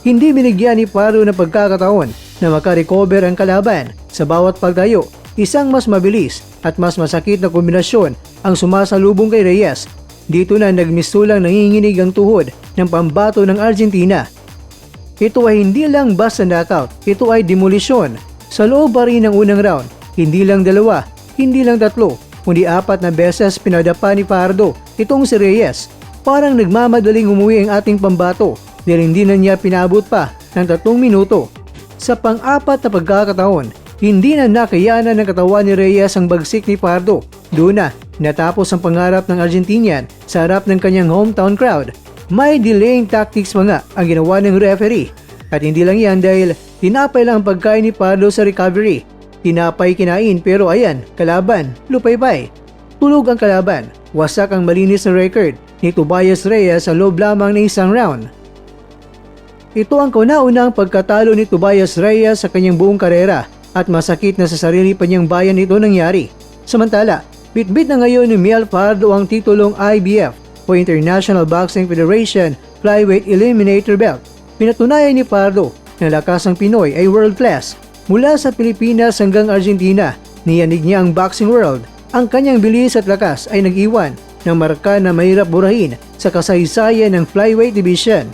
Hindi binigyan ni Pardo ng pagkakataon na makarecover ang kalaban. Sa bawat pagtayo, isang mas mabilis at mas masakit na kombinasyon ang sumasalubong kay Reyes. Dito na nagmistulang nanginginig ang tuhod ng pambato ng Argentina. Ito ay hindi lang basta knockout, ito ay demolisyon. Sa loob pa rin ng unang round, hindi lang 2, hindi lang 3, kundi 4 na beses pinadapa ni Pardo itong si Reyes. Parang nagmamadaling umuwi ang ating pambato dahil hindi na niya pinabot pa ng 3 minuto. Sa pang-4 na pagkakataon, hindi na nakayanan ng katawan ni Reyes ang bagsik ni Pardo. Doon na natapos ang pangarap ng Argentinian sa harap ng kanyang hometown crowd. May delaying tactics pa nga ang ginawa ng referee. At hindi lang yan dahil tinapay lang ang pagkain ni Pardo sa recovery. Tinapay kinain pero ayan, kalaban, lupay-pay. Tulog ang kalaban, wasak ang malinis na record ni Tobias Reyes sa loob lamang ng isang round. Ito ang kauna-unang pagkatalo ni Tobias Reyes sa kanyang buong karera at masakit na sa sarili pa niyang bayan ito nangyari. Samantala, bitbit na ngayon ni Miguel Pardo ang titulong IBF o International Boxing Federation Flyweight Eliminator Belt. Pinatunayan ni Pardo na lakas ng Pinoy ay world class. Mula sa Pilipinas hanggang Argentina, niyanig niya ang boxing world. Ang kanyang bilis at lakas ay nag-iwan ng marka na mahirap burahin sa kasaysayan ng flyweight division.